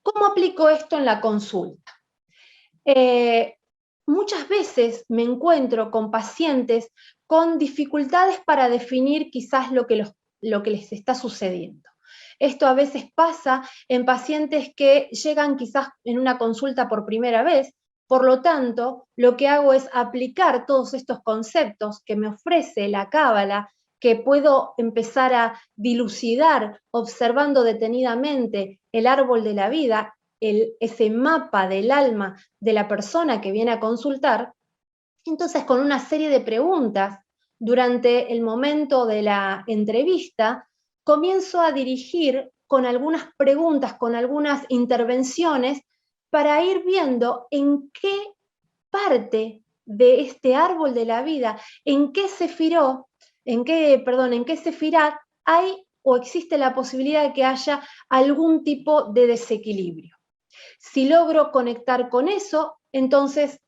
¿Cómo aplico esto en la consulta? Eh, Muchas veces me encuentro con pacientes con dificultades para definir quizás lo que les está sucediendo. Esto a veces pasa en pacientes que llegan quizás en una consulta por primera vez, por lo tanto, lo que hago es aplicar todos estos conceptos que me ofrece la cábala, que puedo empezar a dilucidar observando detenidamente el árbol de la vida, ese mapa del alma de la persona que viene a consultar. Entonces, con una serie de preguntas durante el momento de la entrevista, comienzo a dirigir con algunas preguntas, con algunas intervenciones, para ir viendo en qué parte de este árbol de la vida, en qué sefirot hay o existe la posibilidad de que haya algún tipo de desequilibrio. Si logro conectar con eso, entonces,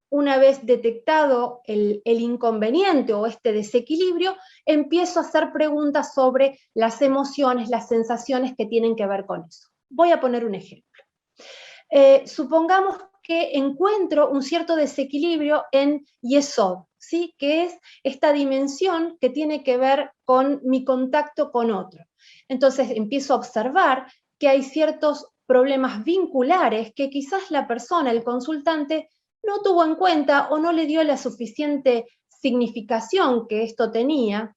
una vez detectado el inconveniente o este desequilibrio, empiezo a hacer preguntas sobre las emociones, las sensaciones que tienen que ver con eso. Voy a poner un ejemplo. Supongamos que encuentro un cierto desequilibrio en Yesod, ¿sí? Que es esta dimensión que tiene que ver con mi contacto con otro. Entonces empiezo a observar que hay ciertos problemas vinculares que quizás la persona, el consultante, no tuvo en cuenta o no le dio la suficiente significación que esto tenía.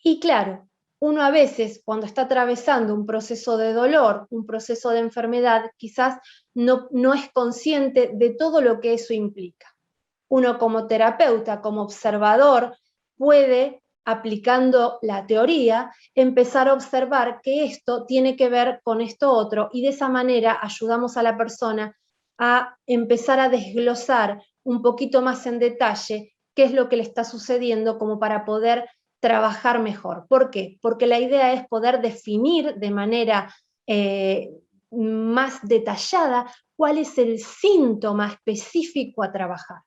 Y claro, uno a veces cuando está atravesando un proceso de dolor, un proceso de enfermedad, quizás no es consciente de todo lo que eso implica. Uno como terapeuta, como observador, puede, aplicando la teoría, empezar a observar que esto tiene que ver con esto otro, y de esa manera ayudamos a la persona a empezar a desglosar un poquito más en detalle qué es lo que le está sucediendo, como para poder trabajar mejor. ¿Por qué? Porque la idea es poder definir de manera más detallada cuál es el síntoma específico a trabajar.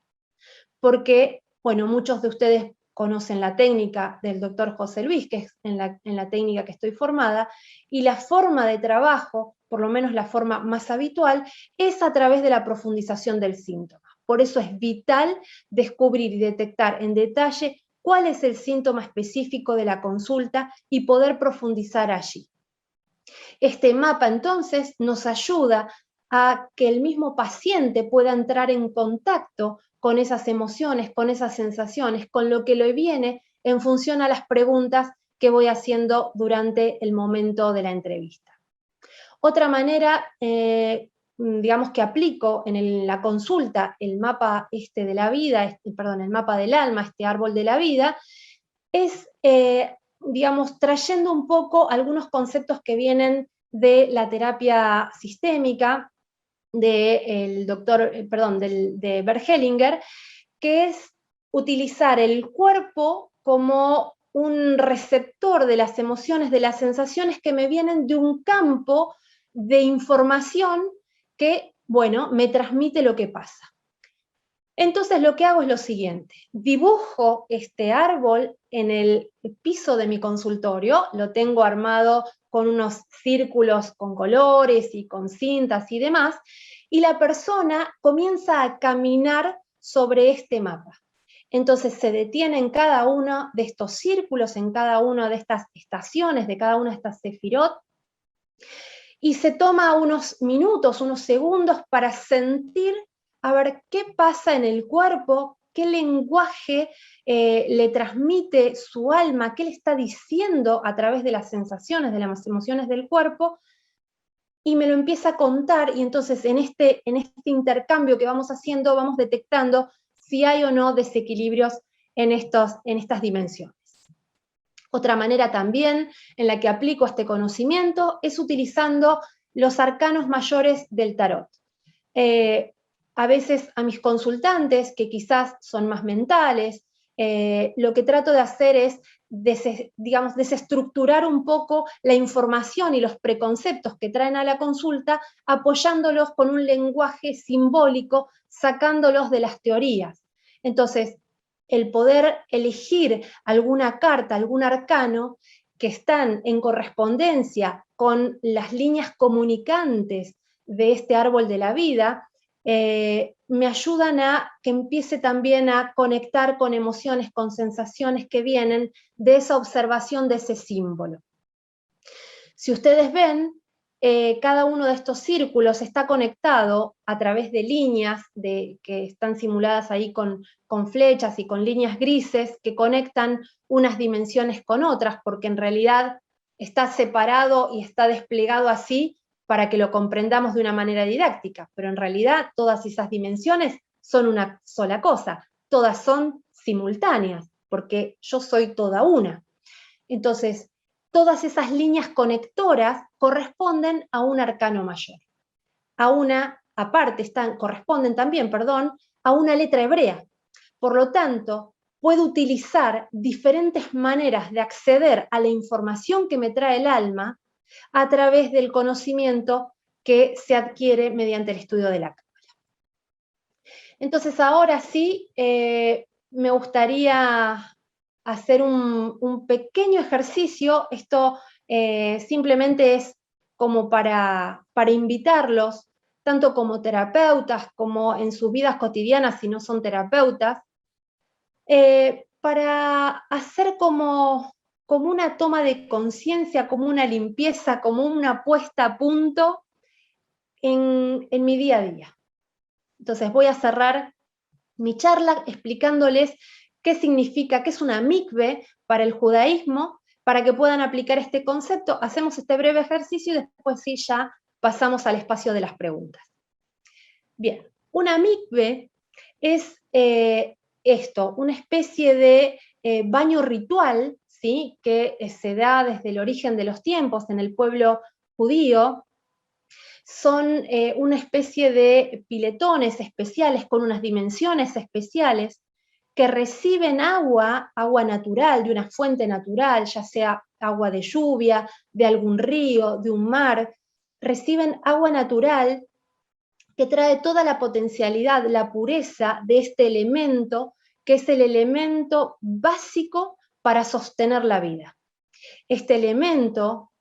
Porque, bueno, muchos de ustedes conocen la técnica del doctor José Luis, que es en la técnica que estoy formada, y la forma de trabajo, por lo menos la forma más habitual, es a través de la profundización del síntoma. Por eso es vital descubrir y detectar en detalle cuál es el síntoma específico de la consulta y poder profundizar allí. Este mapa entonces nos ayuda a que el mismo paciente pueda entrar en contacto con esas emociones, con esas sensaciones, con lo que le viene en función a las preguntas que voy haciendo durante el momento de la entrevista. Otra manera, digamos, que aplico en la consulta el mapa de la vida, el mapa del alma, este árbol de la vida, es, digamos, trayendo un poco algunos conceptos que vienen de la terapia sistémica de Bert Hellinger, que es utilizar el cuerpo como un receptor de las emociones, de las sensaciones que me vienen de un campo de información que, bueno, me transmite lo que pasa. Entonces lo que hago es lo siguiente: dibujo este árbol en el piso de mi consultorio, lo tengo armado con unos círculos con colores y con cintas y demás, y la persona comienza a caminar sobre este mapa. Entonces se detiene en cada uno de estos círculos, en cada una de estas estaciones, de cada una de estas sefirot, y se toma unos minutos, unos segundos para sentir a ver qué pasa en el cuerpo, qué lenguaje le transmite su alma, qué le está diciendo a través de las sensaciones, de las emociones del cuerpo, y me lo empieza a contar, y entonces en este intercambio que vamos haciendo, vamos detectando si hay o no desequilibrios en estas dimensiones. Otra manera también en la que aplico este conocimiento es utilizando los arcanos mayores del tarot. A veces a mis consultantes, que quizás son más mentales, lo que trato de hacer es desestructurar un poco la información y los preconceptos que traen a la consulta, apoyándolos con un lenguaje simbólico, sacándolos de las teorías. Entonces, el poder elegir alguna carta, algún arcano, que están en correspondencia con las líneas comunicantes de este árbol de la vida, me ayudan a que empiece también a conectar con emociones, con sensaciones que vienen de esa observación de ese símbolo. Si ustedes ven, cada uno de estos círculos está conectado a través de líneas que están simuladas ahí con flechas y con líneas grises que conectan unas dimensiones con otras, porque en realidad está separado y está desplegado así para que lo comprendamos de una manera didáctica, pero en realidad todas esas dimensiones son una sola cosa, todas son simultáneas, porque yo soy toda una. Entonces, todas esas líneas conectoras corresponden a un arcano mayor. Corresponden también, a una letra hebrea. Por lo tanto, puedo utilizar diferentes maneras de acceder a la información que me trae el alma a través del conocimiento que se adquiere mediante el estudio de la Cábala. Entonces, ahora sí, me gustaría hacer un pequeño ejercicio. Esto simplemente es como para invitarlos, tanto como terapeutas, como en sus vidas cotidianas si no son terapeutas, para hacer como una toma de conciencia, como una limpieza, como una puesta a punto en mi día a día. Entonces voy a cerrar mi charla explicándoles qué significa, qué es una mikve para el judaísmo, para que puedan aplicar este concepto. Hacemos este breve ejercicio y después sí ya pasamos al espacio de las preguntas. Bien, una mikve es una especie de baño ritual, ¿sí? Que se da desde el origen de los tiempos en el pueblo judío. Son una especie de piletones especiales con unas dimensiones especiales que reciben agua natural, de una fuente natural, ya sea agua de lluvia, de algún río, de un mar, reciben agua natural que trae toda la potencialidad, la pureza de este elemento, que es el elemento básico para sostener la vida. Este elemento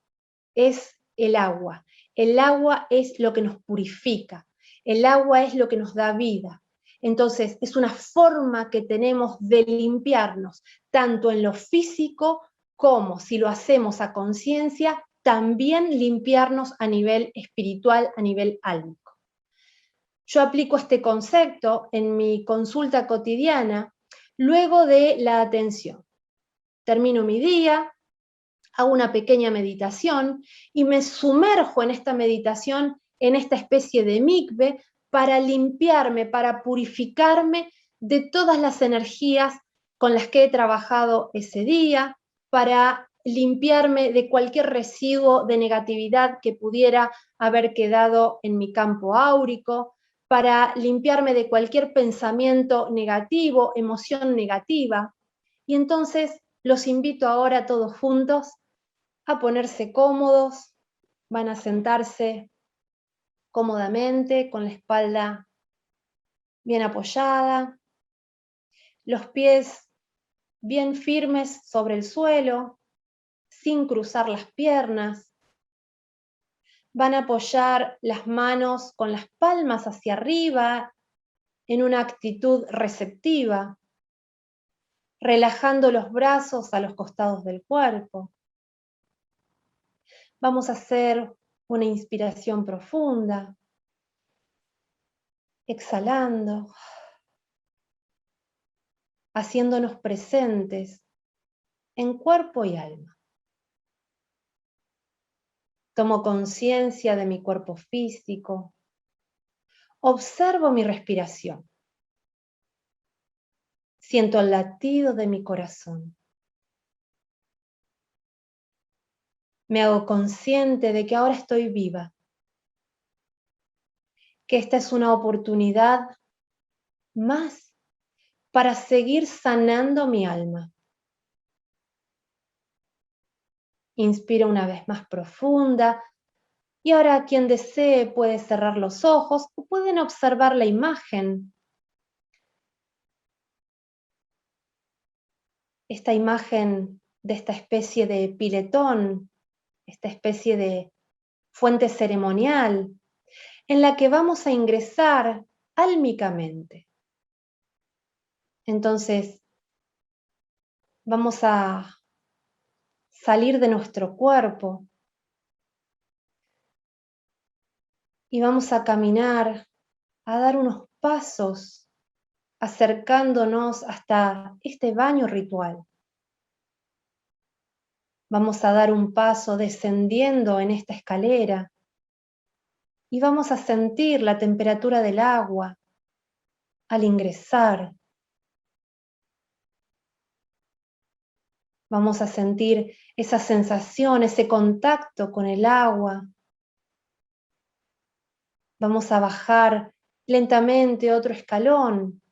es el agua. El agua es lo que nos purifica. El agua es lo que nos da vida. Entonces, es una forma que tenemos de limpiarnos, tanto en lo físico como, si lo hacemos a conciencia, también limpiarnos a nivel espiritual, a nivel álmico. Yo aplico este concepto en mi consulta cotidiana luego de la atención. Termino mi día, hago una pequeña meditación y me sumerjo en esta meditación, en esta especie de mikve, para limpiarme, para purificarme de todas las energías con las que he trabajado ese día, para limpiarme de cualquier residuo de negatividad que pudiera haber quedado en mi campo áurico, para limpiarme de cualquier pensamiento negativo, emoción negativa. Y entonces los invito ahora todos juntos a ponerse cómodos, van a sentarse cómodamente con la espalda bien apoyada, los pies bien firmes sobre el suelo, sin cruzar las piernas. Van a apoyar las manos con las palmas hacia arriba en una actitud receptiva, relajando los brazos a los costados del cuerpo. Vamos a hacer una inspiración profunda, exhalando, haciéndonos presentes en cuerpo y alma. Tomo conciencia de mi cuerpo físico. Observo mi respiración. Siento el latido de mi corazón. Me hago consciente de que ahora estoy viva. Que esta es una oportunidad más para seguir sanando mi alma. Inspiro una vez más profunda y ahora quien desee puede cerrar los ojos o pueden observar la imagen. Esta imagen de esta especie de piletón, esta especie de fuente ceremonial, en la que vamos a ingresar álmicamente. Entonces, vamos a salir de nuestro cuerpo y vamos a caminar, a dar unos pasos acercándonos hasta este baño ritual. Vamos a dar un paso descendiendo en esta escalera y vamos a sentir la temperatura del agua al ingresar. Vamos a sentir esa sensación, ese contacto con el agua. Vamos a bajar lentamente otro escalón,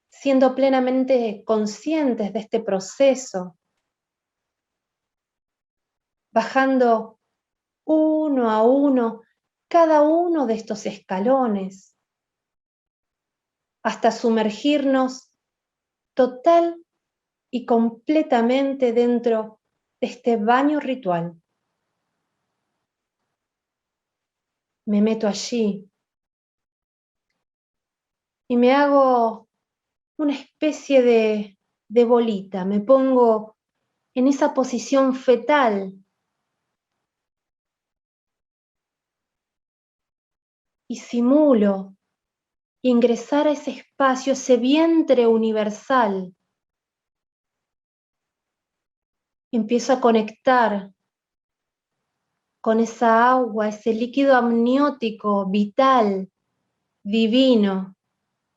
siendo plenamente conscientes de este proceso, bajando uno a uno cada uno de estos escalones, hasta sumergirnos total y completamente dentro de este baño ritual. Me meto allí y me hago una especie de bolita, me pongo en esa posición fetal y simulo ingresar a ese espacio, ese vientre universal. Empiezo a conectar con esa agua, ese líquido amniótico vital, divino,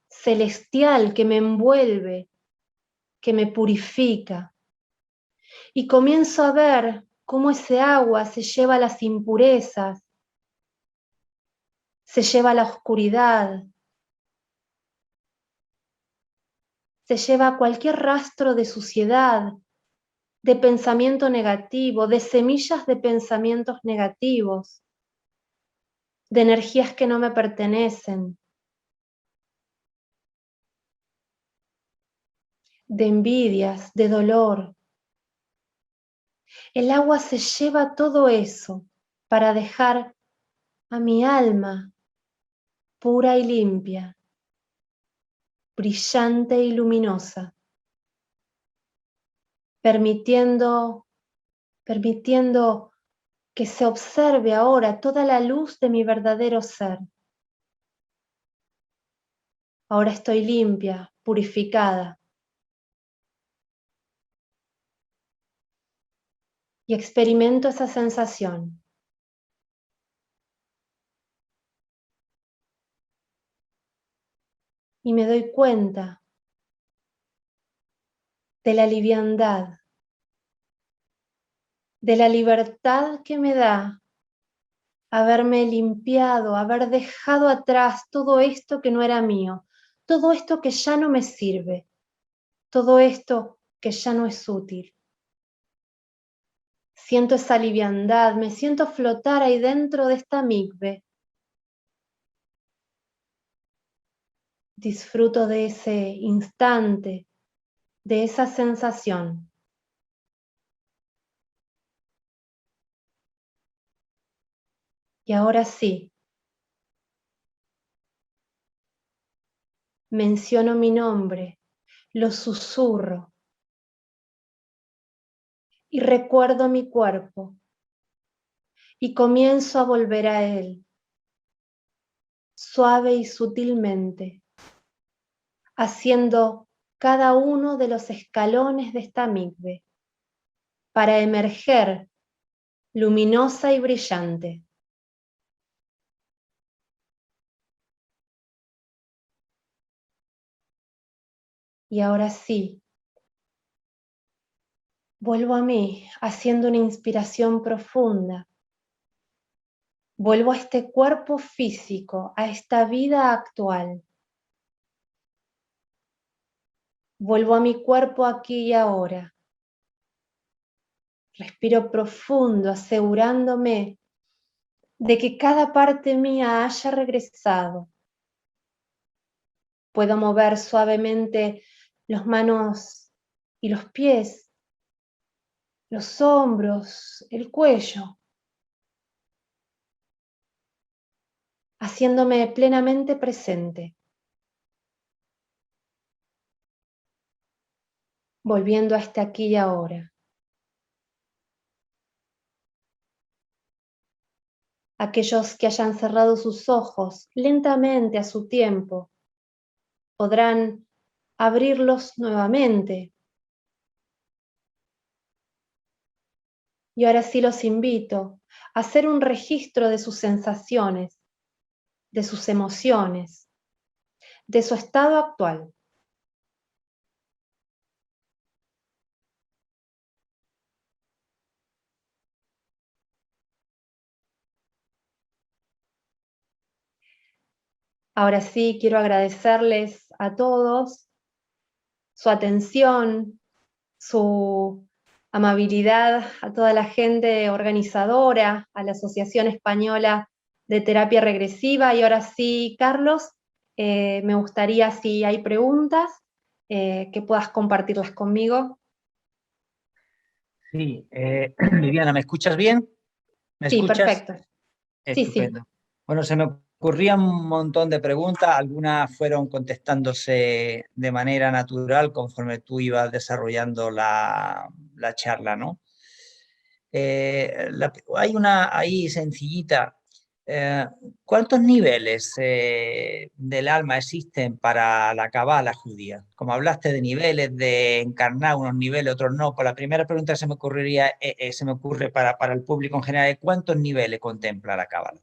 celestial que me envuelve, que me purifica. Y comienzo a ver cómo ese agua se lleva las impurezas, se lleva la oscuridad, se lleva cualquier rastro de suciedad, de pensamiento negativo, de semillas de pensamientos negativos, de energías que no me pertenecen, de envidias, de dolor. El agua se lleva todo eso para dejar a mi alma pura y limpia, brillante y luminosa, permitiendo que se observe ahora toda la luz de mi verdadero ser. Ahora estoy limpia, purificada. Y experimento esa sensación. Y me doy cuenta de la liviandad, de la libertad que me da haberme limpiado, haber dejado atrás todo esto que no era mío, todo esto que ya no me sirve, todo esto que ya no es útil. Siento esa liviandad, me siento flotar ahí dentro de esta mikve. Disfruto de ese instante, de esa sensación. Y ahora sí, menciono mi nombre, lo susurro y recuerdo mi cuerpo y comienzo a volver a él, suave y sutilmente, haciendo cada uno de los escalones de esta mikve para emerger luminosa y brillante. Y ahora sí, vuelvo a mí haciendo una inspiración profunda. Vuelvo a este cuerpo físico, a esta vida actual. Vuelvo a mi cuerpo aquí y ahora. Respiro profundo, asegurándome de que cada parte mía haya regresado. Puedo mover suavemente las manos y los pies, los hombros, el cuello. haciéndome plenamente presente, volviendo a este aquí y ahora. Aquellos que hayan cerrado sus ojos lentamente a su tiempo, podrán abrirlos nuevamente. Y ahora sí los invito a hacer un registro de sus sensaciones, de sus emociones, de su estado actual. Ahora sí quiero agradecerles a todos su atención, su amabilidad, a toda la gente organizadora, a la Asociación Española de Terapia Regresiva. Y ahora sí, Carlos, me gustaría, si hay preguntas, que puedas compartirlas conmigo. Sí, Viviana, ¿me escuchas bien? ¿Me Sí, escuchas? perfecto. Sí, sí. Estupendo. Bueno, se me ocurrían un montón de preguntas, algunas fueron contestándose de manera natural conforme tú ibas desarrollando la charla, ¿no? Hay una ahí sencillita. eh, ¿Cuántos niveles del alma existen para la Cábala judía? Como hablaste de niveles, de encarnar unos niveles, otros no, pues la primera pregunta que se me ocurriría, se me ocurre para el público en general, ¿cuántos niveles contempla la Cábala?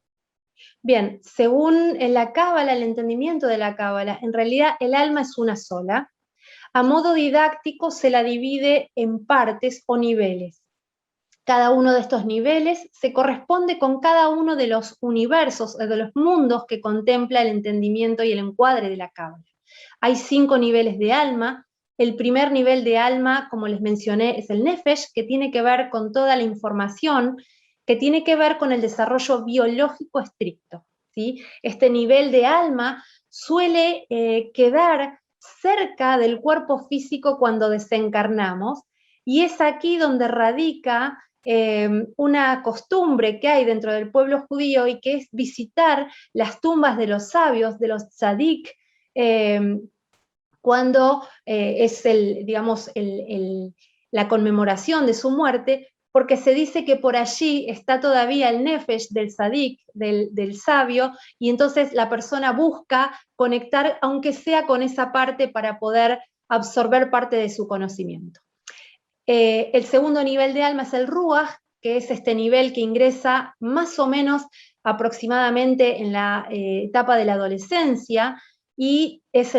Bien, según la Cábala, el entendimiento de la Cábala, en realidad el alma es una sola. A modo didáctico se la divide en partes o niveles. Cada uno de estos niveles se corresponde con cada uno de los universos, de los mundos que contempla el entendimiento y el encuadre de la Cábala. Hay 5 niveles de alma. El primer nivel de alma, como les mencioné, es el Nefesh, que tiene que ver con toda la información, que tiene que ver con el desarrollo biológico estricto, ¿sí? Este nivel de alma suele quedar cerca del cuerpo físico cuando desencarnamos, y es aquí donde radica una costumbre que hay dentro del pueblo judío, y que es visitar las tumbas de los sabios, de los tzadik, cuando es digamos, la conmemoración de su muerte, porque se dice que por allí está todavía el nefesh del tzadik, del sabio, y entonces la persona busca conectar, aunque sea con esa parte, para poder absorber parte de su conocimiento. El segundo nivel de alma es el Ruach, que es este nivel que ingresa más o menos aproximadamente en la etapa de la adolescencia, y es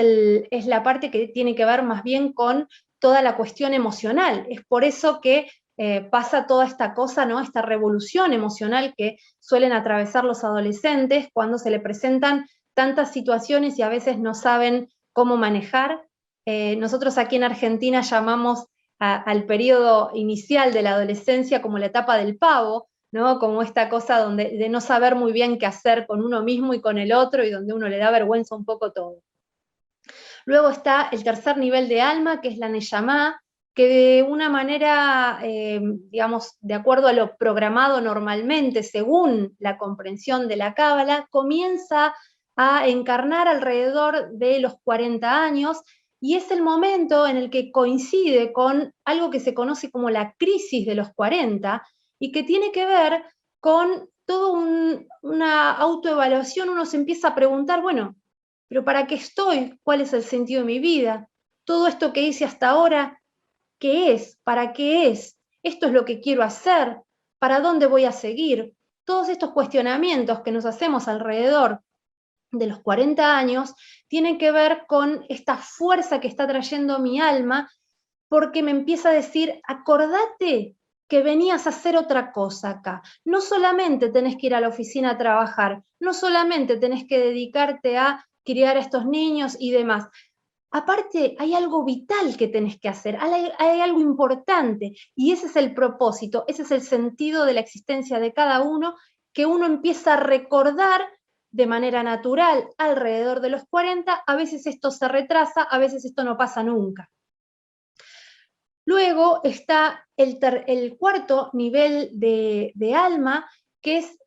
la parte que tiene que ver más bien con toda la cuestión emocional. Es por eso que pasa toda esta cosa, ¿no? Esta revolución emocional que suelen atravesar los adolescentes cuando se le presentan tantas situaciones y a veces no saben cómo manejar. Nosotros aquí en Argentina llamamos al periodo inicial de la adolescencia como la etapa del pavo, ¿no? Como esta cosa de no saber muy bien qué hacer con uno mismo y con el otro, y donde uno le da vergüenza un poco todo. Luego está el tercer nivel de alma, que es la Neyamá, que de una manera, digamos, de acuerdo a lo programado normalmente, según la comprensión de la Cábala, comienza a encarnar alrededor de los 40 años, y es el momento en el que coincide con algo que se conoce como la crisis de los 40, y que tiene que ver con toda una autoevaluación. Uno se empieza a preguntar, bueno, pero ¿para qué estoy? ¿Cuál es el sentido de mi vida? Todo esto que hice hasta ahora, ¿qué es? ¿Para qué es? ¿Esto es lo que quiero hacer? ¿Para dónde voy a seguir? Todos estos cuestionamientos que nos hacemos alrededor de los 40 años tienen que ver con esta fuerza que está trayendo mi alma, porque me empieza a decir, acordate que venías a hacer otra cosa acá. No solamente tenés que ir a la oficina a trabajar, no solamente tenés que dedicarte a criar a estos niños y demás. Aparte, hay algo vital que tenés que hacer, hay algo importante, y ese es el propósito, ese es el sentido de la existencia de cada uno, que uno empieza a recordar de manera natural alrededor de los 40. A veces esto se retrasa, a veces esto no pasa nunca. Luego está el cuarto nivel de alma, que es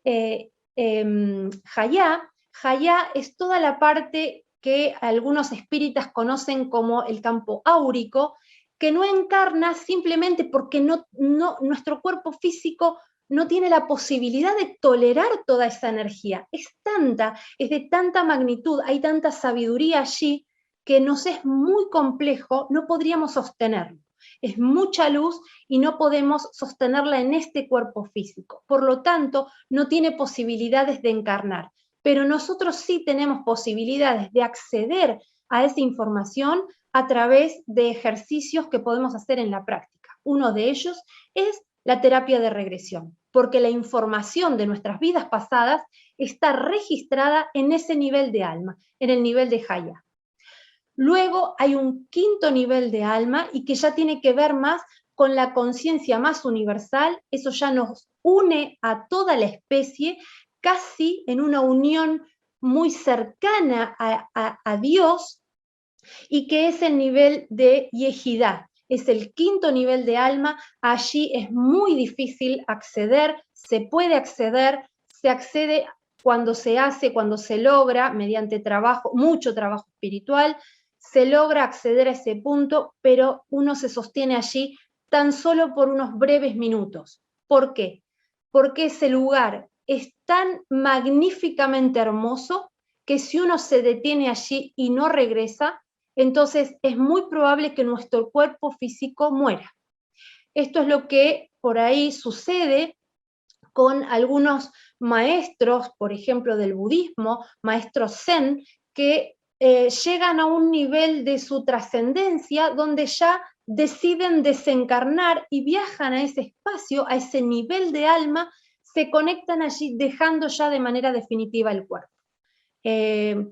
Hayá. Hayá es toda la parte que algunos espíritas conocen como el campo áurico, que no encarna simplemente porque nuestro cuerpo físico no tiene la posibilidad de tolerar toda esa energía. Es de tanta magnitud, hay tanta sabiduría allí, que nos es muy complejo, no podríamos sostenerlo. Es mucha luz y no podemos sostenerla en este cuerpo físico. Por lo tanto, no tiene posibilidades de encarnar. Pero nosotros sí tenemos posibilidades de acceder a esa información a través de ejercicios que podemos hacer en la práctica. Uno de ellos es la terapia de regresión, porque la información de nuestras vidas pasadas está registrada en ese nivel de alma, en el nivel de Hayá. Luego hay un quinto nivel de alma y que ya tiene que ver más con la conciencia más universal, eso ya nos une a toda la especie, casi en una unión muy cercana a Dios, y que es el nivel de Yehidá. Es el quinto nivel de alma, allí es muy difícil acceder, se puede acceder, se accede cuando se logra, mediante trabajo, mucho trabajo espiritual, se logra acceder a ese punto, pero uno se sostiene allí tan solo por unos breves minutos. ¿Por qué? Porque ese lugar es tan magníficamente hermoso que si uno se detiene allí y no regresa, entonces es muy probable que nuestro cuerpo físico muera. Esto es lo que por ahí sucede con algunos maestros, por ejemplo, del budismo, maestros zen, que llegan a un nivel de su trascendencia donde ya deciden desencarnar y viajan a ese espacio, a ese nivel de alma, se conectan allí dejando ya de manera definitiva el cuerpo.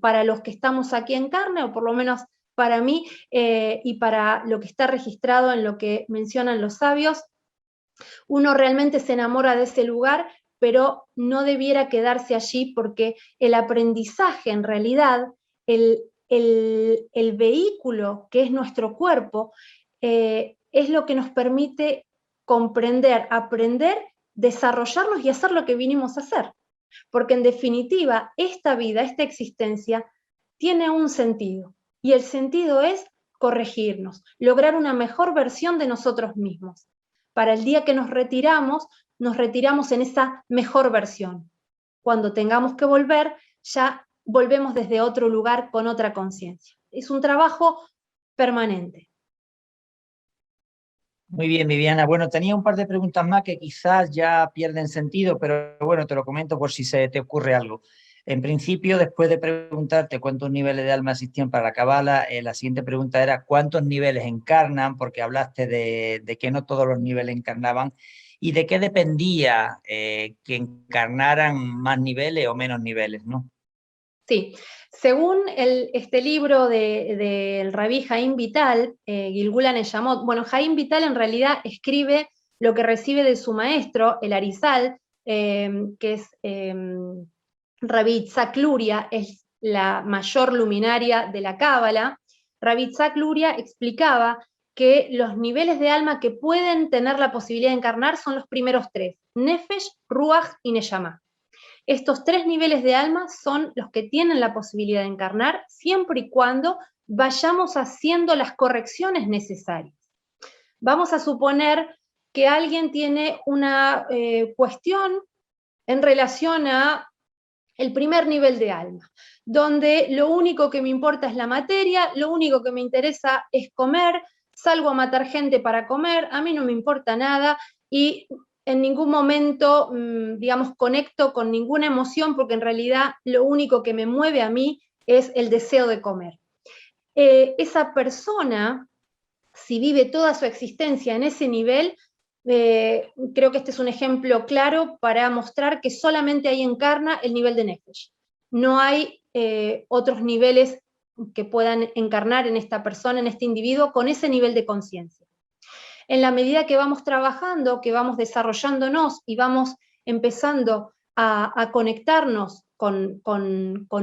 Para los que estamos aquí en carne, o por lo menos para mí, y para lo que está registrado en lo que mencionan los sabios, uno realmente se enamora de ese lugar, pero no debiera quedarse allí porque el aprendizaje, en realidad, el vehículo que es nuestro cuerpo, es lo que nos permite comprender, aprender, desarrollarnos y hacer lo que vinimos a hacer. Porque en definitiva, esta vida, esta existencia, tiene un sentido. Y el sentido es corregirnos, lograr una mejor versión de nosotros mismos. Para el día que nos retiramos en esa mejor versión. Cuando tengamos que volver, ya volvemos desde otro lugar con otra conciencia. Es un trabajo permanente. Muy bien, Viviana. Bueno, tenía un par de preguntas más que quizás ya pierden sentido, pero bueno, te lo comento por si se te ocurre algo. En principio, después de preguntarte cuántos niveles de alma existían para la Kabbalah, la siguiente pregunta era cuántos niveles encarnan, porque hablaste de que no todos los niveles encarnaban, y de qué dependía que encarnaran más niveles o menos niveles, ¿no? Sí, según este libro del Rabí Haim Vital, Gilgul Neyamot, bueno, Haim Vital en realidad escribe lo que recibe de su maestro, el Arizal, que es Rabbi Itzhak Luria, es la mayor luminaria de la Cábala. Rabbi Itzhak Luria explicaba que los niveles de alma que pueden tener la posibilidad de encarnar son los primeros tres, Nefesh, Ruach y Neyamá. Estos tres niveles de alma son los que tienen la posibilidad de encarnar siempre y cuando vayamos haciendo las correcciones necesarias. Vamos a suponer que alguien tiene una cuestión en relación a el primer nivel de alma, donde lo único que me importa es la materia, lo único que me interesa es comer, salgo a matar gente para comer, a mí no me importa nada y en ningún momento, digamos, conecto con ninguna emoción porque en realidad lo único que me mueve a mí es el deseo de comer. Esa persona, si vive toda su existencia en ese nivel, creo que este es un ejemplo claro para mostrar que solamente ahí encarna el nivel de Nefesh. No hay otros niveles que puedan encarnar en esta persona, en este individuo, con ese nivel de conciencia. En la medida que vamos trabajando, que vamos desarrollándonos y vamos empezando a conectarnos con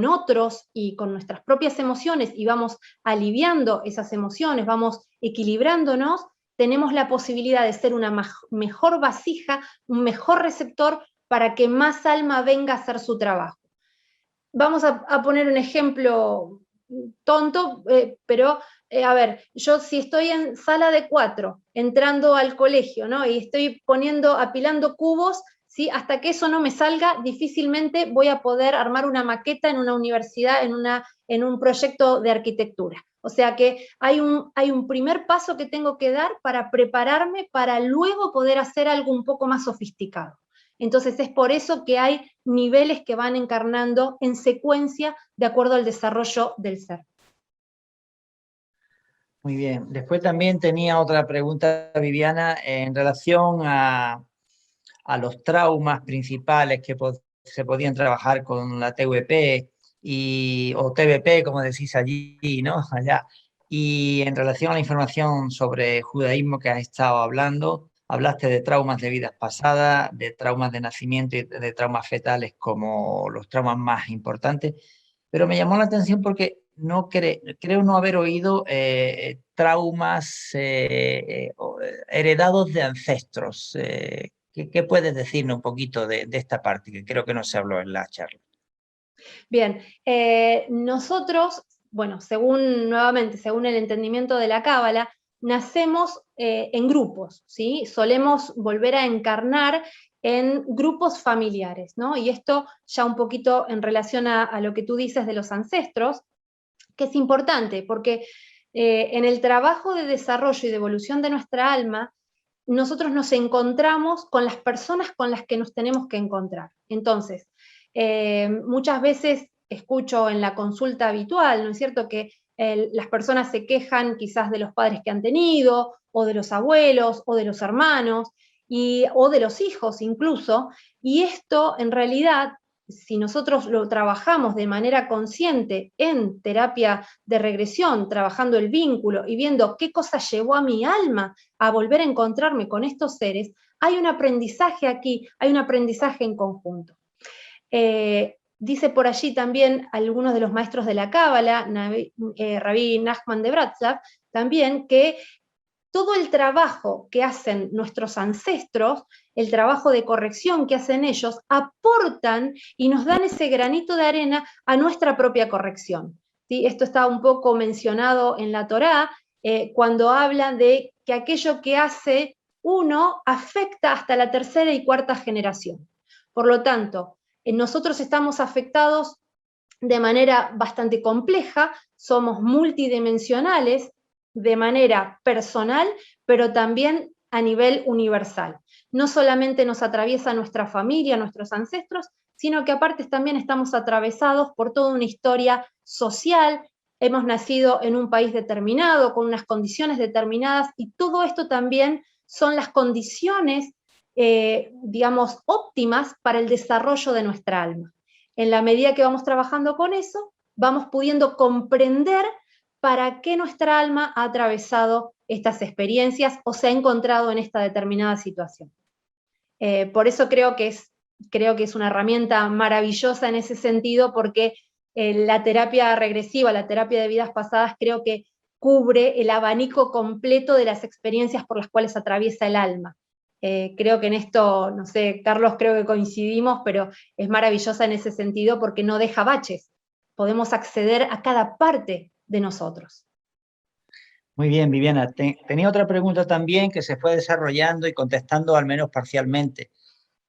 otros y con nuestras propias emociones y vamos aliviando esas emociones, vamos equilibrándonos, tenemos la posibilidad de ser una mejor vasija, un mejor receptor para que más alma venga a hacer su trabajo. vamos a poner un ejemplo tonto, pero a ver, yo si estoy en sala de 4, entrando al colegio, ¿no? Y estoy apilando cubos, ¿sí? Hasta que eso no me salga, difícilmente voy a poder armar una maqueta en una universidad, en un proyecto de arquitectura. O sea que hay un primer paso que tengo que dar para prepararme para luego poder hacer algo un poco más sofisticado. Entonces es por eso que hay niveles que van encarnando en secuencia de acuerdo al desarrollo del ser. Muy bien. Después también tenía otra pregunta, Viviana, en relación a los traumas principales que se podían trabajar con la TVP o TVP, como decís allí, ¿no? Allá. Y en relación a la información sobre judaísmo que has estado hablando, hablaste de traumas de vidas pasadas, de traumas de nacimiento y de traumas fetales como los traumas más importantes, pero me llamó la atención porque creo no haber oído traumas heredados de ancestros. ¿Qué puedes decirnos un poquito de esta parte que creo que no se habló en la charla? Bien, nosotros, bueno, nuevamente, según el entendimiento de la Cábala, nacemos en grupos, ¿sí? Solemos volver a encarnar en grupos familiares, ¿no? Y esto ya un poquito en relación a lo que tú dices de los ancestros, que es importante, porque en el trabajo de desarrollo y de evolución de nuestra alma, nosotros nos encontramos con las personas con las que nos tenemos que encontrar. Entonces, muchas veces escucho en la consulta habitual, ¿no es cierto?, que las personas se quejan quizás de los padres que han tenido, o de los abuelos, o de los hermanos, o de los hijos incluso, y esto en realidad, si nosotros lo trabajamos de manera consciente en terapia de regresión, trabajando el vínculo y viendo qué cosa llevó a mi alma a volver a encontrarme con estos seres, hay un aprendizaje aquí, hay un aprendizaje en conjunto. Dice por allí también algunos de los maestros de la Cábala, Rabbi Nachman de Breslov, también que todo el trabajo que hacen nuestros ancestros, el trabajo de corrección que hacen ellos, aportan y nos dan ese granito de arena a nuestra propia corrección. ¿Sí? Esto está un poco mencionado en la Torá, cuando habla de que aquello que hace uno afecta hasta la tercera y cuarta generación. Por lo tanto, nosotros estamos afectados de manera bastante compleja, somos multidimensionales, de manera personal, pero también a nivel universal. No solamente nos atraviesa nuestra familia, nuestros ancestros, sino que aparte también estamos atravesados por toda una historia social, hemos nacido en un país determinado, con unas condiciones determinadas, y todo esto también son las condiciones, digamos, óptimas para el desarrollo de nuestra alma. En la medida que vamos trabajando con eso, vamos pudiendo comprender para qué nuestra alma ha atravesado estas experiencias o se ha encontrado en esta determinada situación. Por eso creo que es una herramienta maravillosa en ese sentido, porque la terapia regresiva, la terapia de vidas pasadas, creo que cubre el abanico completo de las experiencias por las cuales atraviesa el alma. Creo que en esto, no sé, Carlos, creo que coincidimos, pero es maravillosa en ese sentido porque no deja baches. Podemos acceder a cada parte de nosotros. Muy bien, Viviana. Tenía otra pregunta también que se fue desarrollando y contestando al menos parcialmente.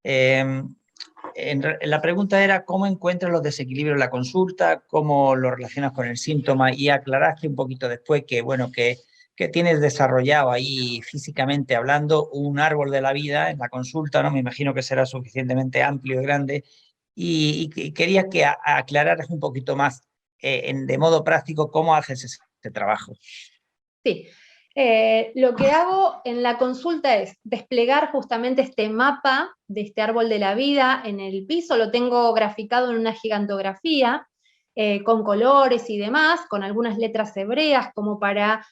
La pregunta era cómo encuentras los desequilibrios en la consulta, cómo lo relacionas con el síntoma, y aclaraste un poquito después que, bueno, que tienes desarrollado ahí físicamente hablando un árbol de la vida en la consulta, ¿no? Me imagino que será suficientemente amplio y grande, y quería que aclararas un poquito más de modo práctico cómo haces ese trabajo. Sí, lo que hago en la consulta es desplegar justamente este mapa de este árbol de la vida en el piso, lo tengo graficado en una gigantografía, con colores y demás, con algunas letras hebreas como para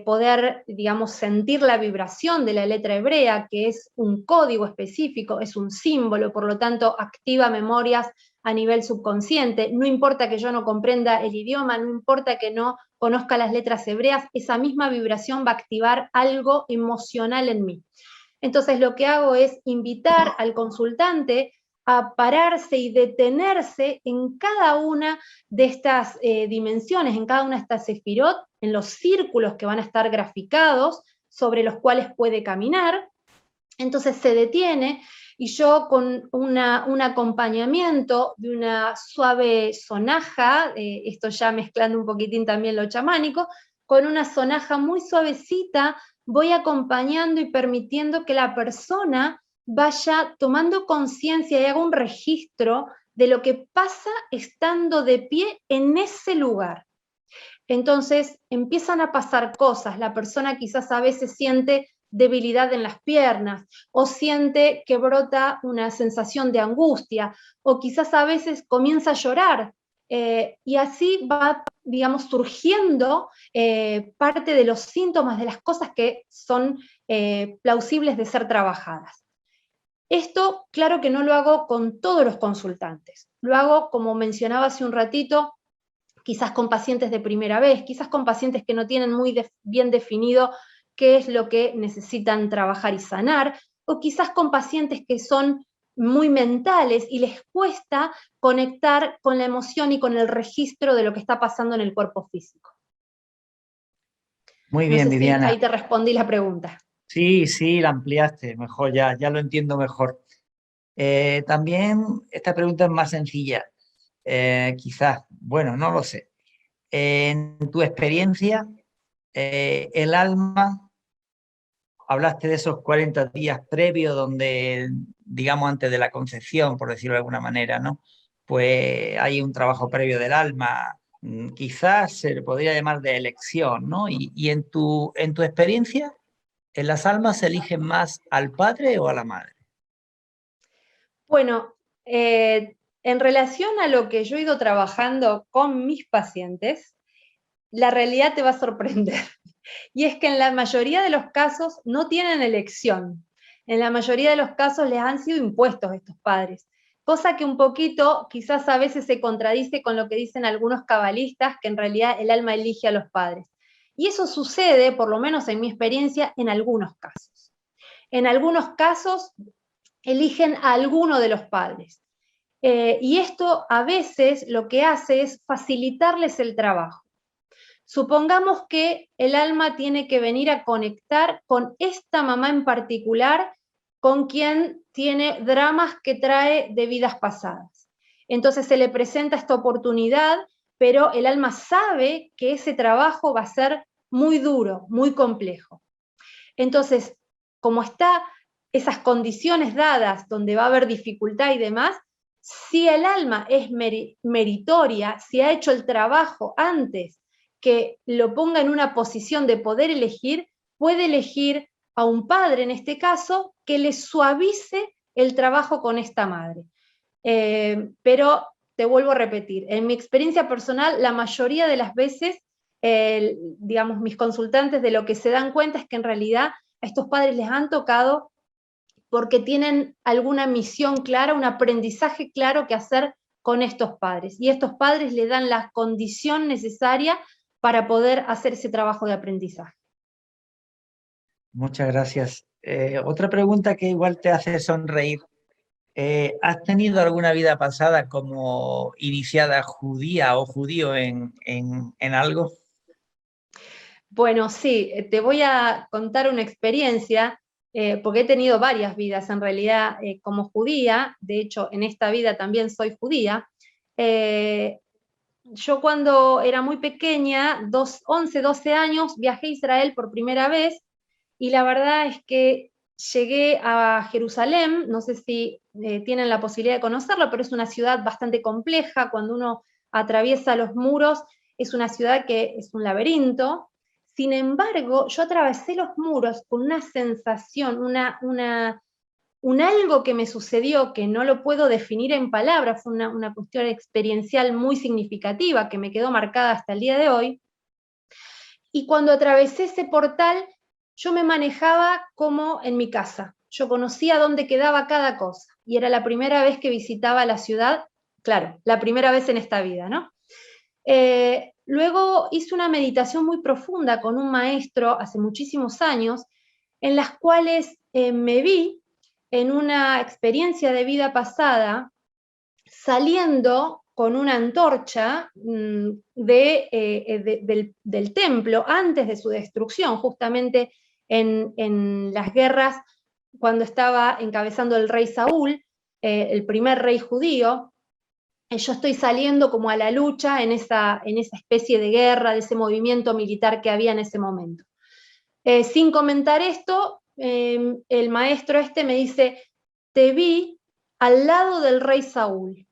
poder, digamos, sentir la vibración de la letra hebrea, que es un código específico, es un símbolo, por lo tanto activa memorias a nivel subconsciente. No importa que yo no comprenda el idioma, no importa que no conozca las letras hebreas, esa misma vibración va a activar algo emocional en mí. Entonces lo que hago es invitar al consultante a pararse y detenerse en cada una de estas dimensiones, en cada una de estas sefirot, en los círculos que van a estar graficados, sobre los cuales puede caminar. Entonces se detiene y yo con un acompañamiento de una suave sonaja, esto ya mezclando un poquitín también lo chamánico, con una sonaja muy suavecita, voy acompañando y permitiendo que la persona vaya tomando conciencia y haga un registro de lo que pasa estando de pie en ese lugar. Entonces empiezan a pasar cosas, la persona quizás a veces siente debilidad en las piernas, o siente que brota una sensación de angustia, o quizás a veces comienza a llorar, y así va, digamos, surgiendo parte de los síntomas de las cosas que son plausibles de ser trabajadas. Esto, claro que no lo hago con todos los consultantes, lo hago, como mencionaba hace un ratito, quizás con pacientes de primera vez, quizás con pacientes que no tienen muy bien definido qué es lo que necesitan trabajar y sanar, o quizás con pacientes que son muy mentales y les cuesta conectar con la emoción y con el registro de lo que está pasando en el cuerpo físico. Muy bien, no sé Viviana. Si ahí te respondí la pregunta. Sí, sí, la ampliaste, mejor ya lo entiendo mejor. También esta pregunta es más sencilla, quizás, bueno, no lo sé. En tu experiencia, el alma, hablaste de esos 40 días previos donde, digamos, antes de la concepción, por decirlo de alguna manera, ¿no? Pues hay un trabajo previo del alma, quizás se le podría llamar de elección, ¿no? Y en tu experiencia, ¿en las almas se eligen más al padre o a la madre? Bueno, en relación a lo que yo he ido trabajando con mis pacientes, la realidad te va a sorprender. Y es que en la mayoría de los casos no tienen elección. En la mayoría de los casos les han sido impuestos estos padres. Cosa que un poquito, quizás a veces se contradice con lo que dicen algunos cabalistas, que en realidad el alma elige a los padres. Y eso sucede, por lo menos en mi experiencia, en algunos casos. En algunos casos eligen a alguno de los padres. Y esto a veces lo que hace es facilitarles el trabajo. Supongamos que el alma tiene que venir a conectar con esta mamá en particular, con quien tiene dramas que trae de vidas pasadas. Entonces se le presenta esta oportunidad, pero el alma sabe que ese trabajo va a ser muy duro, muy complejo. Entonces, como está esas condiciones dadas donde va a haber dificultad y demás, si el alma es meritoria, si ha hecho el trabajo antes que lo ponga en una posición de poder elegir, puede elegir a un padre, en este caso, que le suavice el trabajo con esta madre. Pero te vuelvo a repetir, en mi experiencia personal, la mayoría de las veces, digamos, mis consultantes de lo que se dan cuenta es que en realidad a estos padres les han tocado porque tienen alguna misión clara, un aprendizaje claro que hacer con estos padres. Y estos padres le dan la condición necesaria para poder hacer ese trabajo de aprendizaje. Muchas gracias. Otra pregunta que igual te hace sonreír. ¿Has tenido alguna vida pasada como iniciada judía o judío en algo? Bueno, sí, te voy a contar una experiencia, porque he tenido varias vidas en realidad como judía. De hecho, en esta vida también soy judía. Yo cuando era muy pequeña, 11, 12 años, viajé a Israel por primera vez, y la verdad es que llegué a Jerusalén. No sé si tienen la posibilidad de conocerlo, pero es una ciudad bastante compleja. Cuando uno atraviesa los muros, es una ciudad que es un laberinto. Sin embargo, yo atravesé los muros con una sensación, un algo que me sucedió que no lo puedo definir en palabras, fue una cuestión experiencial muy significativa que me quedó marcada hasta el día de hoy. Y cuando atravesé ese portal, yo me manejaba como en mi casa. Yo conocía dónde quedaba cada cosa, y era la primera vez que visitaba la ciudad, claro, la primera vez en esta vida, ¿no? Luego hice una meditación muy profunda con un maestro hace muchísimos años, en las cuales me vi en una experiencia de vida pasada, saliendo con una antorcha del templo antes de su destrucción, justamente en las guerras, cuando estaba encabezando el rey Saúl, el primer rey judío. Yo estoy saliendo como a la lucha en esa especie de guerra, de ese movimiento militar que había en ese momento. Sin comentar esto, el maestro me dice, te vi al lado del rey Saúl.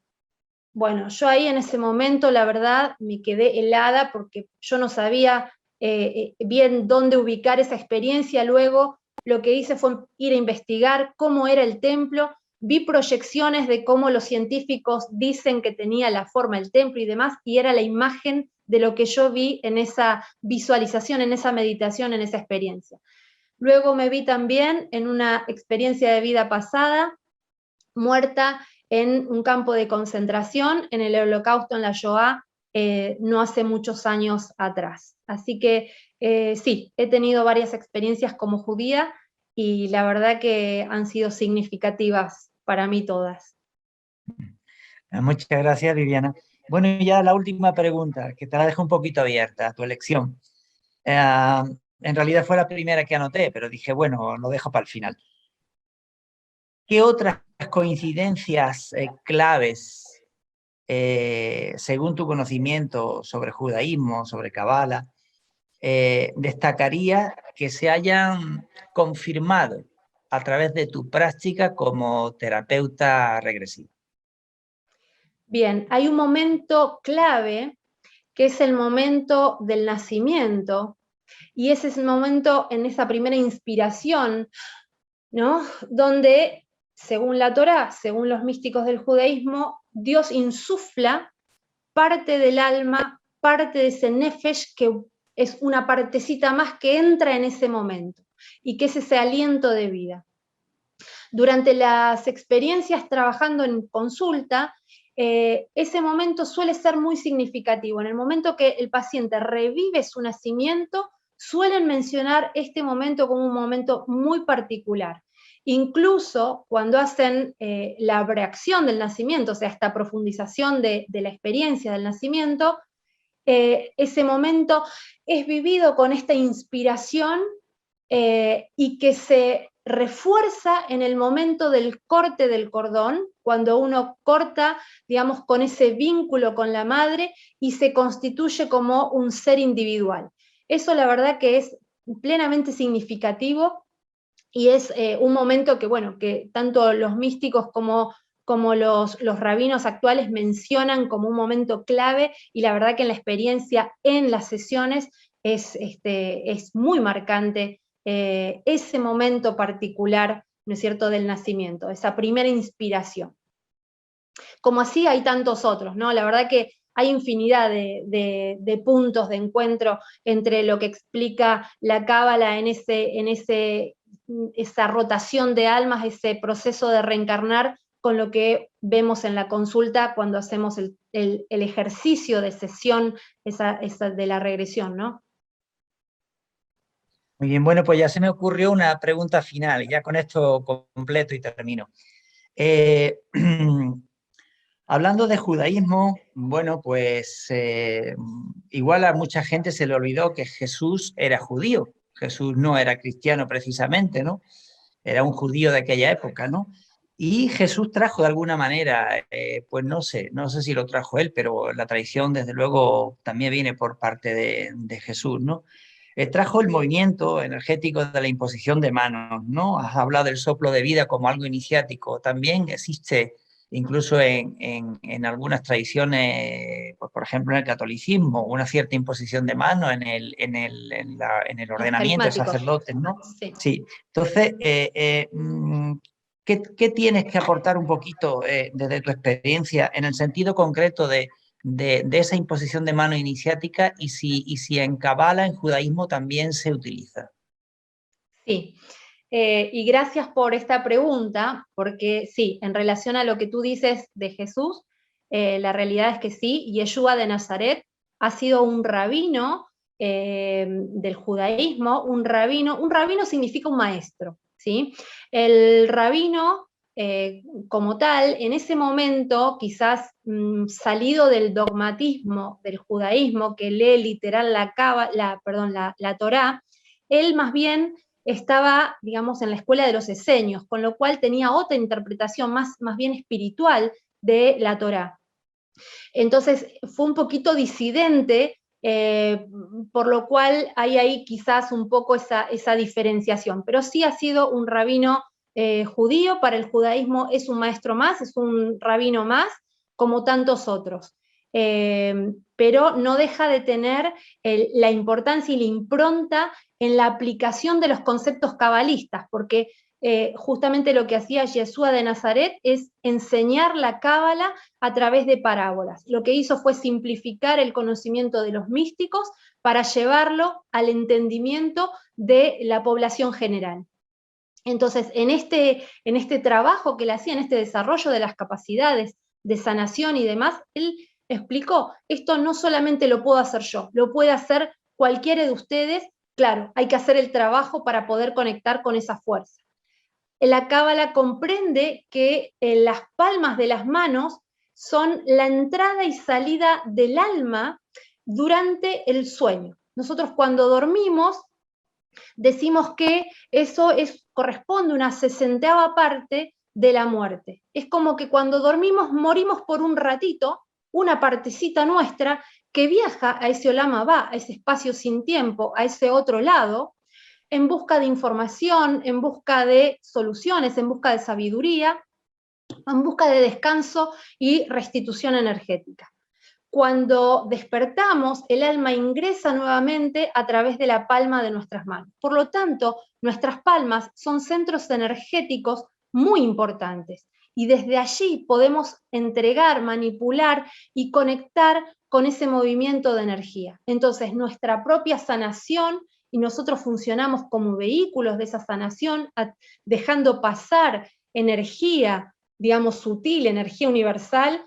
Bueno, yo ahí en ese momento, la verdad, me quedé helada porque yo no sabía bien dónde ubicar esa experiencia. Luego lo que hice fue ir a investigar cómo era el templo, vi proyecciones de cómo los científicos dicen que tenía la forma del templo y demás, y era la imagen de lo que yo vi en esa visualización, en esa meditación, en esa experiencia. Luego me vi también en una experiencia de vida pasada, muerta en un campo de concentración, en el Holocausto, en la Shoah, no hace muchos años atrás. Así que sí, he tenido varias experiencias como judía y la verdad que han sido significativas para mí todas. Muchas gracias, Viviana. Bueno, ya la última pregunta, que te la dejo un poquito abierta, tu elección. En realidad fue la primera que anoté, pero dije, bueno, lo dejo para el final. ¿Qué otras coincidencias claves, según tu conocimiento sobre judaísmo, sobre Kabbalah, destacaría que se hayan confirmado a través de tu práctica como terapeuta regresivo? Bien, hay un momento clave que es el momento del nacimiento, y ese es el momento en esa primera inspiración, ¿no? Donde, según la Torá, según los místicos del judaísmo, Dios insufla parte del alma, parte de ese nefesh, que es una partecita más que entra en ese momento, y que es ese aliento de vida. Durante las experiencias trabajando en consulta, ese momento suele ser muy significativo. En el momento que el paciente revive su nacimiento, suelen mencionar este momento como un momento muy particular. Incluso cuando hacen la reacción del nacimiento, o sea, esta profundización de la experiencia del nacimiento, ese momento es vivido con esta inspiración y que se refuerza en el momento del corte del cordón, cuando uno corta, digamos, con ese vínculo con la madre y se constituye como un ser individual. Eso la verdad que es plenamente significativo y es un momento que, bueno, que tanto los místicos como los rabinos actuales mencionan como un momento clave, y la verdad que en la experiencia, en las sesiones, es muy marcante ese momento particular, ¿no es cierto?, del nacimiento, esa primera inspiración. Como así hay tantos otros, ¿no? La verdad que hay infinidad de puntos de encuentro entre lo que explica la Cábala en esa rotación de almas, ese proceso de reencarnar, con lo que vemos en la consulta cuando hacemos el ejercicio de sesión esa de la regresión, ¿no? Muy bien, bueno, pues ya se me ocurrió una pregunta final, ya con esto completo y termino. Hablando de judaísmo, bueno, pues igual a mucha gente se le olvidó que Jesús era judío. Jesús no era cristiano precisamente, ¿no? Era un judío de aquella época, ¿no? Y Jesús trajo de alguna manera, pues no sé si lo trajo él, pero la tradición desde luego también viene por parte de Jesús, ¿no? Trajo el movimiento energético de la imposición de manos, ¿no? Has hablado del soplo de vida como algo iniciático. También existe incluso en algunas tradiciones, pues por ejemplo en el catolicismo, una cierta imposición de manos en el ordenamiento de sacerdotes, ¿no? Sí. Sí. Entonces, ¿qué tienes que aportar un poquito desde tu experiencia en el sentido concreto de esa imposición de mano iniciática y si en Kabbalah, en judaísmo, también se utiliza? Sí, y gracias por esta pregunta, porque sí, en relación a lo que tú dices de Jesús, la realidad es que sí, Yeshua de Nazaret ha sido un rabino del judaísmo. Un rabino significa un maestro, ¿sí? El rabino, como tal, en ese momento, quizás salido del dogmatismo del judaísmo, que lee literal la Torá, él más bien estaba, digamos, en la escuela de los esenios, con lo cual tenía otra interpretación más bien espiritual de la Torá. Entonces fue un poquito disidente, por lo cual hay ahí quizás un poco esa diferenciación, pero sí ha sido un rabino judío, para el judaísmo es un maestro más, es un rabino más, como tantos otros. Pero no deja de tener la importancia y la impronta en la aplicación de los conceptos cabalistas, porque justamente lo que hacía Yeshua de Nazaret es enseñar la cábala a través de parábolas. Lo que hizo fue simplificar el conocimiento de los místicos para llevarlo al entendimiento de la población general. Entonces, en este trabajo que él hacía, en este desarrollo de las capacidades de sanación y demás, él explicó, esto no solamente lo puedo hacer yo, lo puede hacer cualquiera de ustedes. Claro, hay que hacer el trabajo para poder conectar con esa fuerza. La cábala comprende que las palmas de las manos son la entrada y salida del alma durante el sueño. Nosotros cuando dormimos decimos que eso corresponde a una 60ª parte de la muerte. Es como que cuando dormimos morimos por un ratito, una partecita nuestra que viaja a ese Olam Abá, a ese espacio sin tiempo, a ese otro lado, en busca de información, en busca de soluciones, en busca de sabiduría, en busca de descanso y restitución energética. Cuando despertamos, el alma ingresa nuevamente a través de la palma de nuestras manos. Por lo tanto, nuestras palmas son centros energéticos muy importantes. Y desde allí podemos entregar, manipular y conectar con ese movimiento de energía. Entonces, nuestra propia sanación, y nosotros funcionamos como vehículos de esa sanación, dejando pasar energía, digamos, sutil, energía universal,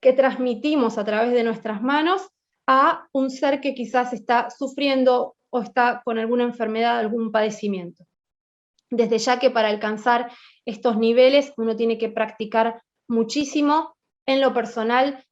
que transmitimos a través de nuestras manos a un ser que quizás está sufriendo o está con alguna enfermedad, algún padecimiento. Desde ya que para alcanzar estos niveles uno tiene que practicar muchísimo. En lo personal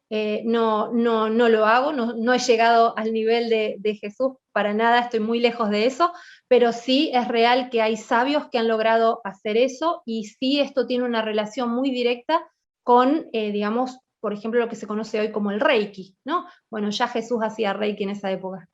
no lo hago, no he llegado al nivel de Jesús para nada, estoy muy lejos de eso, pero sí es real que hay sabios que han logrado hacer eso, y sí esto tiene una relación muy directa con, digamos, por ejemplo, lo que se conoce hoy como el Reiki, ¿no? Bueno, ya Jesús hacía Reiki en esa época.